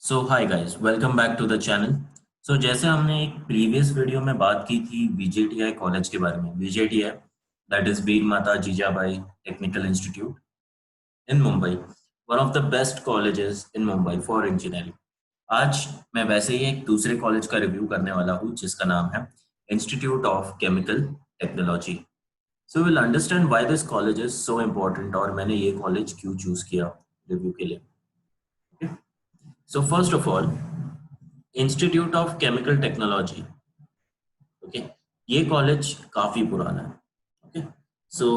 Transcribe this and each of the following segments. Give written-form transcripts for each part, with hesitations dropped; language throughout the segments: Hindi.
So hi guys, welcome back to the channel. So जैसे हमने एक प्रीवियस वीडियो में बात की थी वीजेटीआई कॉलेज के बारे में। वीजेटीआई दैट इज वीर माता Jijabai technical institute in Mumbai, one of the best colleges in Mumbai for engineering. आज मैं वैसे ही एक दूसरे कॉलेज का रिव्यू करने वाला हूँ जिसका नाम है institute of chemical technology. So will understand why this college is so important और मैंने ये कॉलेज क्यों चूज किया रिव्यू के लिए। So first of all, institute of chemical technology, okay, ये कॉलेज काफी पुराना है। ओके, सो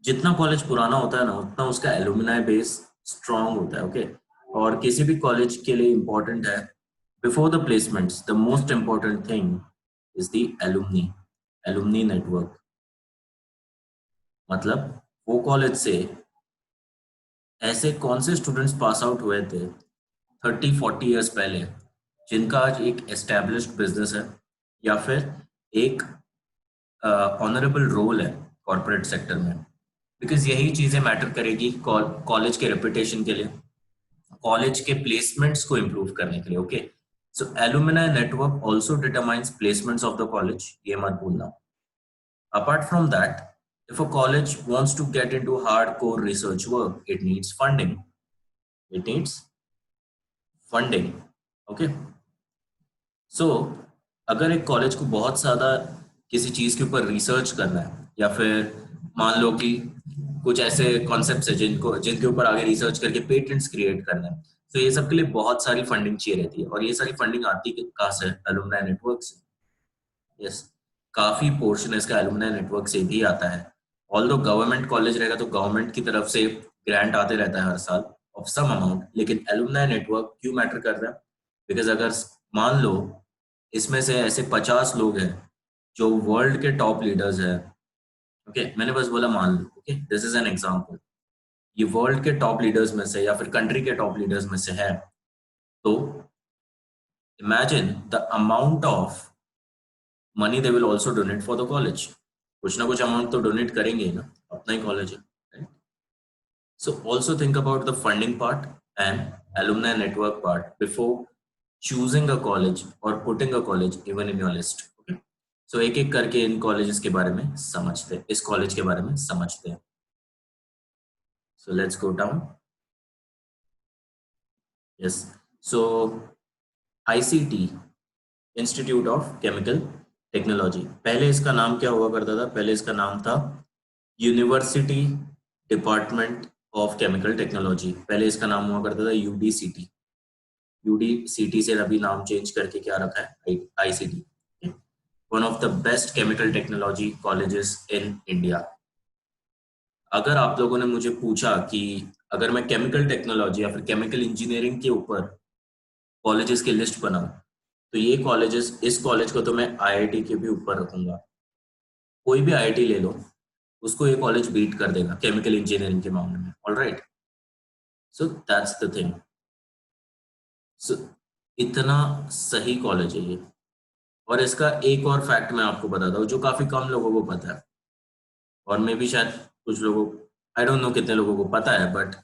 जितना कॉलेज पुराना होता है ना उतना उसका एलुमनाई बेस स्ट्रांग होता है। ओके, और किसी भी कॉलेज के लिए इम्पोर्टेंट है, before the placements the most important thing is the alumni alumni network. मतलब वो कॉलेज से ऐसे कौन से स्टूडेंट्स पास आउट हुए थे 30-40 ईयर्स पहले, जिनका आज एक एस्टेब्लिश्ड बिजनेस है या फिर एक ऑनरेबल रोल है कॉर्पोरेट सेक्टर में। बिकॉज यही चीजें मैटर करेगी कॉलेज के रेपुटेशन के लिए, कॉलेज के प्लेसमेंट्स को इम्प्रूव करने के लिए। Okay, so alumni network also determines placements of the college, ये मत भूलना। Apart from that, if a college wants to get into hardcore research work, it needs funding. It needs funding. Okay, सो अगर एक कॉलेज को बहुत ज़्यादा किसी चीज़ के ऊपर रिसर्च करना है या फिर मान लो कि कुछ ऐसे कॉन्सेप्ट्स है जिनके ऊपर आगे रिसर्च करके पेटेंट्स क्रिएट करना है, तो ये सब के लिए बहुत सारी फंडिंग चाहिए रहती है। और ये सारी फंडिंग आती कहाँ से? एलुमनाई नेटवर्क से। यस, काफ़ी पोर्शन इसका एलुमनाई नेटवर्क से भी आता है। ऑल्दो गवर्नमेंट कॉलेज रहेगा तो गवर्नमेंट की तरफ से ग्रांट आते रहता है हर साल ऑफ सम अमाउंट, लेकिन एलुमनाई नेटवर्क क्यों मैटर कर रहा है? बिकॉज अगर मान लो इसमें से ऐसे 50 लोग हैं जो वर्ल्ड के टॉप लीडर्स हैं। ओके, मैंने बस बोला मान लो। Okay, this is an example. ये वर्ल्ड के टॉप लीडर्स में से या फिर कंट्री के टॉप लीडर्स में से है, तो imagine the amount of money they will also donate for the college. कुछ ना कुछ अमाउंट तो डोनेट करेंगे ही ना, अपना ही कॉलेज है। So also think about the funding part and alumni network part before choosing a college or putting a college even in your list. Okay? So एक एक करके इन कॉलेजेस के बारे में समझते हैं, इस कॉलेज के बारे में समझते हैं। So let's go down. Yes. So ICT, Institute of Chemical Technology, पहले इसका नाम क्या हुआ करता था? पहले इसका नाम था university department of chemical technology. पहले इसका नाम हुआ करता था यूडीसीटी। यूडीसीटी से अभी नाम चेंज करके क्या रखा है? ICT, one of the best chemical technology colleges in India. अगर आप लोगों ने मुझे पूछा कि अगर मैं केमिकल टेक्नोलॉजी या फिर केमिकल इंजीनियरिंग के ऊपर कॉलेजेस की लिस्ट बनाऊं, तो ये कॉलेजेस, इस कॉलेज को तो मैं आईआईटी के भी ऊपर रखूंगा। कोई भी आईआईटी ले लो, उसको ये कॉलेज बीट कर देगा केमिकल इंजीनियरिंग के मामले में। Alright, so that's the thing. So इतना सही कॉलेज है ये। और इसका एक और फैक्ट मैं आपको बताता हूँ जो काफी कम लोगों को पता है, और मे भी शायद कुछ लोगों, आई डोंट नो कितने लोगों को पता है, बट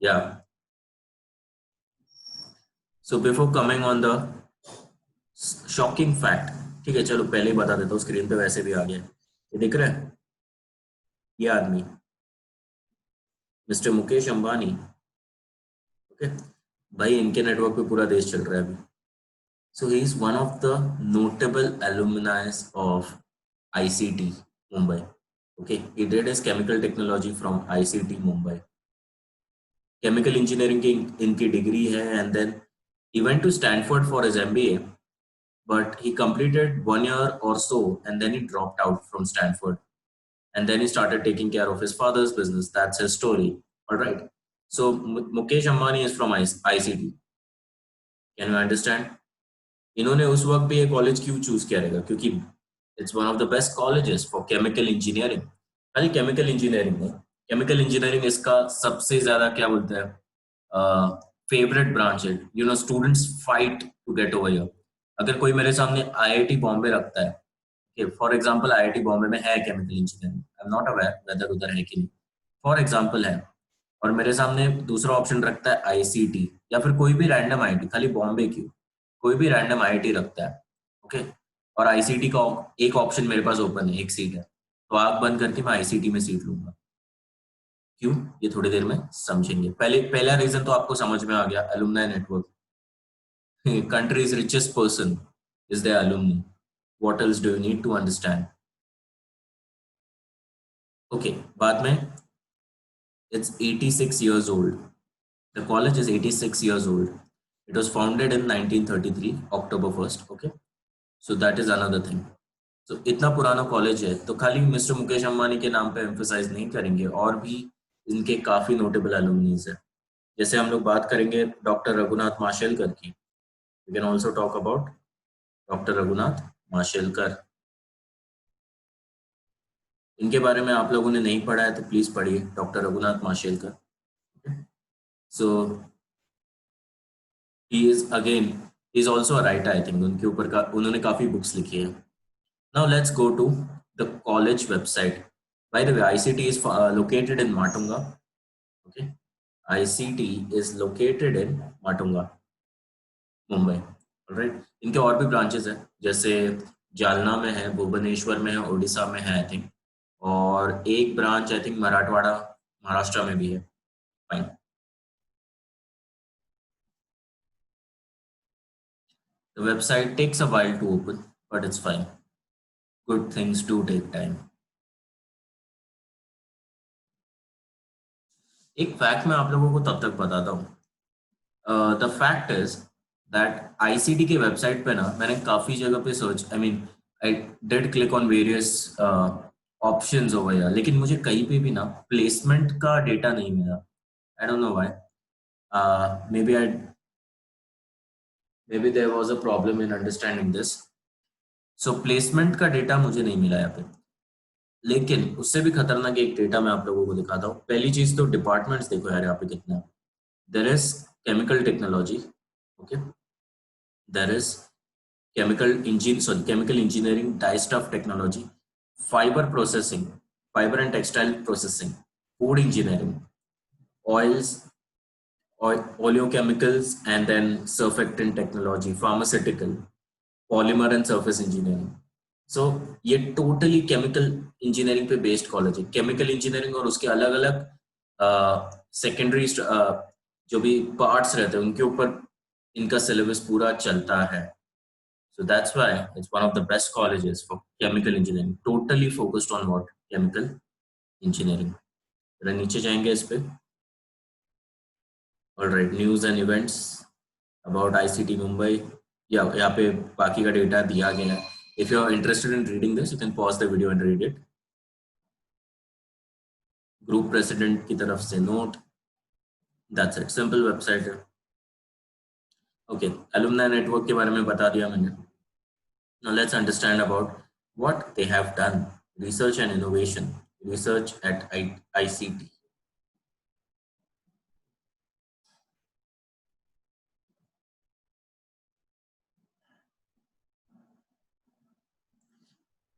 या so before coming on the shocking fact, ठीक है, चलो पहले ही बता देता हूँ, स्क्रीन पे वैसे भी आ गया। ये दिख रहा है, ये आदमी मिस्टर मुकेश अंबानी। ओके भाई, इनके नेटवर्क पे पूरा देश चल रहा है अभी। So he is one of the notable alumni of ICT Mumbai. Okay, he did his chemical technology from ICT Mumbai. Chemical engineering की इनकी डिग्री है, and then he went to Stanford for his MBA, but he completed 1 year or so, and then he dropped out from Stanford, and then he started taking care of his father's business. That's his story. All right. So Mukesh Ambani is from ICT. Can you understand? इन्होंने उस वक्त भी ये कॉलेज क्यों चूज किया रहेगा? क्योंकि it's one of the best colleges for chemical engineering. खाली केमिकल इंजीनियरिंग नहीं, केमिकल इंजीनियरिंग इसका सबसे ज्यादा क्या बोलते हैं फेवरेट ब्रांच है। You know, students fight to get over here. अगर कोई मेरे सामने आईआईटी बॉम्बे रखता है, फॉर एग्जांपल आईआईटी बॉम्बे में है chemical engineering, I am not aware whether उधर है कि नहीं, फॉर एग्जांपल है, और मेरे सामने दूसरा ऑप्शन रखता है आईसीटी या फिर कोई भी रैंडम आईटी, खाली बॉम्बे की कोई भी रैंडम आईटी रखता है, ओके। और आईसीटी का एक ऑप्शन मेरे पास ओपन है, एक सीट है, तो आंख बंद करके मैं आईसीटी में सीट लूंगा। क्यों, ये थोड़ी देर में समझेंगे। पहला रीजन तो आपको समझ में आ गया, alumni network. country's richest person is their alumni. What else do you need to understand? Okay, बाद में it's 86 years old. The college is 86 years old. It was founded in 1933, October 1st. Okay, so that is another thing. So इतना पुराना कॉलेज है, तो खाली मिस्टर मुकेश अंबानी के नाम पे एम्फोसाइज नहीं करेंगे, और भी इनके काफी नोटेबल अलुमनीज है। जैसे हम लोग बात करेंगे डॉक्टर रघुनाथ माशेलकर की, we can also talk about doctor Raghunath Mashelkar. इनके बारे में आप लोगों ने नहीं पढ़ा है तो प्लीज पढ़िए, doctor Raghunath Mashelkar. So he is again, he is also a writer, I think उनके ऊपर का उन्होंने काफी बुक्स लिखी है। Now let's go to the college website. By the way, ICT is located in Matunga, okay. ICT is located in Matunga, Mumbai, alright. इनके और भी ब्रांचेस है, जैसे जालना में है, भुवनेश्वर में है, उड़ीसा में है आई थिंक, और एक branch I think Marathwada Maharashtra में भी है। Fine. The website takes a while to open, but it's fine. Good things do take time. एक फैक्ट मैं आप लोगों को तब तक बताता हूँ। The fact is that ICT के वेबसाइट पे ना मैंने काफी जगह पे search, I mean I did click on various options over here, लेकिन मुझे कहीं पे भी ना प्लेसमेंट का डेटा नहीं मिला। I don't know why. maybe there was a problem in understanding this. So placement का डेटा मुझे नहीं मिला यहाँ पे, लेकिन उससे भी खतरनाक एक डेटा मैं आप लोगों को दिखाता हूँ। पहली चीज तो डिपार्टमेंट्स देखो यार यहाँ पे कितना है। There is chemical technology, okay, there is chemical engineering, dye stuff technology, fibre processing, fibre and textile processing, food engineering, oils, oleochemicals, and then surfactant technology, pharmaceutical, polymer and surface engineering. सो ये टोटली केमिकल इंजीनियरिंग पे बेस्ड कॉलेज है। केमिकल इंजीनियरिंग और उसके अलग अलग सेकेंडरी जो भी पार्ट्स रहते हैं उनके ऊपर इनका सिलेबस पूरा चलता है। So that's why it's one of the best colleges for chemical engineering, totally focused on what, chemical engineering. जरा नीचे जाएंगे इस पे। Alright, news and events about ICT Mumbai, या यहाँ पे बाकी का डेटा दिया गया है। If you are interested in reading this, you can pause the video and read it. Group president की तरफ से note. That's it. Simple website है। Okay, alumni network के बारे में बता दिया मैंने। Now let's understand about what they have done. Research and innovation. Research at ICT.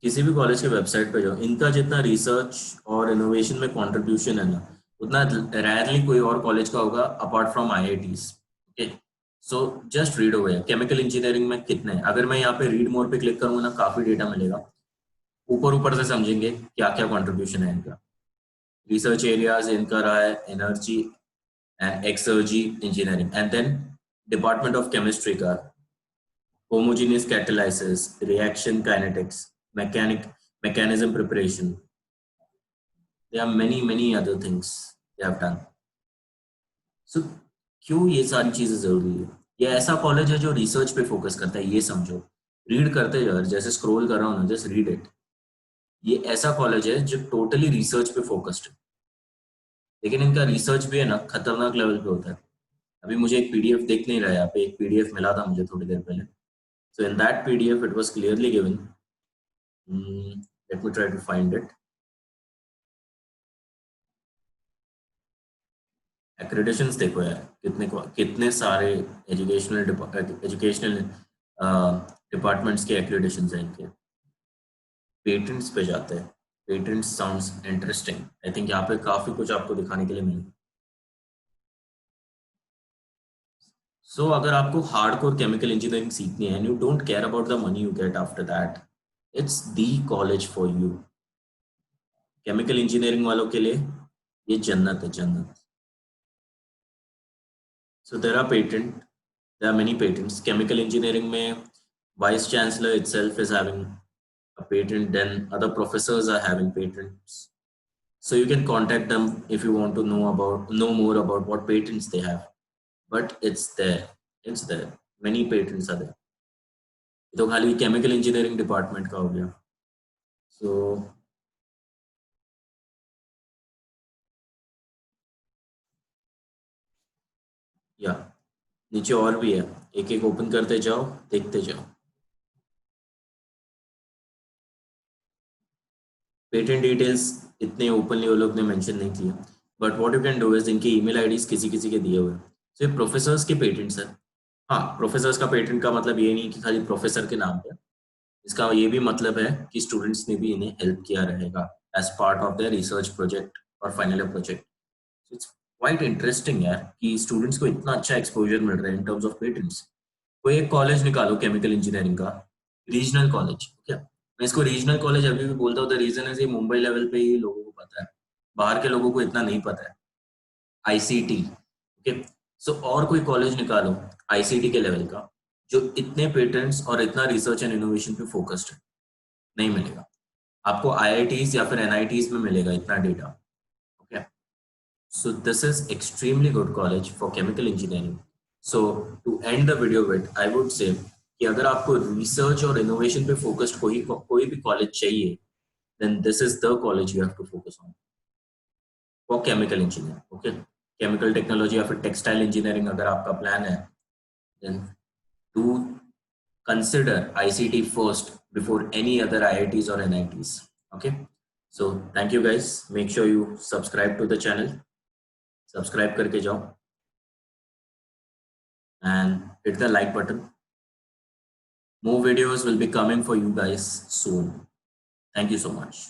किसी भी कॉलेज के वेबसाइट पे जाओ, इनका जितना रिसर्च और इनोवेशन में कंट्रीब्यूशन है ना, उतना रेयरली कोई और कॉलेज का होगा apart from IITs. Okay, so just read over. Chemical engineering में कितने, अगर मैं यहाँ पे रीड मोर पे क्लिक करूंगा ना, काफी डेटा मिलेगा। ऊपर ऊपर से समझेंगे क्या क्या कॉन्ट्रीब्यूशन है इनका। रिसर्च एरियाज इनका रहा है energy and exergy engineering, and then department of chemistry का homogeneous catalysis, reaction kinetics, mechanism preparation. There are many other things they have done. So क्यों ये सारी चीजें जरूरी है? ये ऐसा कॉलेज है जो रिसर्च पे फोकस करता है, ये समझो। रीड करते जाओ, जैसे स्क्रॉल कर रहा हूँ ना, जस्ट रीड इट। ये ऐसा कॉलेज है जो टोटली रिसर्च पे फोकस्ड है, लेकिन इनका रिसर्च भी है ना खतरनाक लेवल पे होता है। अभी मुझे एक पीडीएफ देख नहीं रहा है, यहाँ पे एक पीडीएफ मिला था मुझे थोड़ी देर पहले। So in that PDF, it was clearly given. Let me try to find it. Accreditations देखो यार, कितने सारे एजुकेशनल डिपार्टमेंट्स के accreditations हैं इनके। पेटेंट्स पे जाते हैं। Patents sounds interesting. I think यहाँ पे काफी कुछ आपको दिखाने के लिए मिले। सो अगर आपको हार्डकोर केमिकल इंजीनियरिंग सीखनी है and you don't care about the money you get after that, it's the college for you. Chemical engineering वालों के लिए ये जन्नत है, जन्नत। So there are many patents chemical engineering में। Vice chancellor itself is having a patent, then other professors are having patents. So you can contact them if you want to know more about what patents they have. But it's there, many patents are there। तो खाली केमिकल इंजीनियरिंग डिपार्टमेंट का हो गया। सो या नीचे और भी है, एक एक ओपन करते जाओ, देखते जाओ। पेटेंट डिटेल्स इतने ओपनली वो लोग ने मेंशन नहीं किए, but what you can do is इनके ईमेल आईडीज किसी किसी के दिए हुए हैं। तो ये प्रोफेसर्स के पेटेंट्स है। हाँ, प्रोफेसर्स का पेटेंट का मतलब ये नहीं कि खाली प्रोफेसर के नाम पे। इसका ये भी मतलब है कि स्टूडेंट्स ने भी इन्हें हेल्प किया रहेगा as part of their research project और final year project. It's quite interesting यार कि स्टूडेंट्स को इतना अच्छा एक्सपोजर मिल रहा है इन टर्म्स ऑफ पेटेंट्स। कोई एक कॉलेज निकालो केमिकल इंजीनियरिंग का, रीजनल कॉलेज, क्या मैं इसको रीजनल कॉलेज अभी भी बोलता हूँ। द रीजन है मुंबई लेवल पे ही लोगों को पता है, बाहर के लोगों को इतना नहीं पता है। ICT, okay. सो और कोई कॉलेज निकालो आईसीटी के लेवल का जो इतने पेटेंट्स और इतना रिसर्च एंड इनोवेशन पे फोकस्ड है, नहीं मिलेगा आपको। आईआईटीज या फिर एनआईटीज में मिलेगा इतना data, okay. So this is extremely good college for chemical engineering. So to end the video with, I would say कि अगर आपको रिसर्च और इनोवेशन पे फोकस्ड कोई भी कॉलेज चाहिए, then this is the college you have to focus on for chemical engineering, okay। Chemical technology या फिर टेक्सटाइल इंजीनियरिंग अगर आपका प्लान है, then do consider ICT first before any other IITs or NITs, okay। So thank you guys, make sure you subscribe to the channel, subscribe करके जाओ and hit the like button। More videos will be coming for you guys soon। Thank you so much।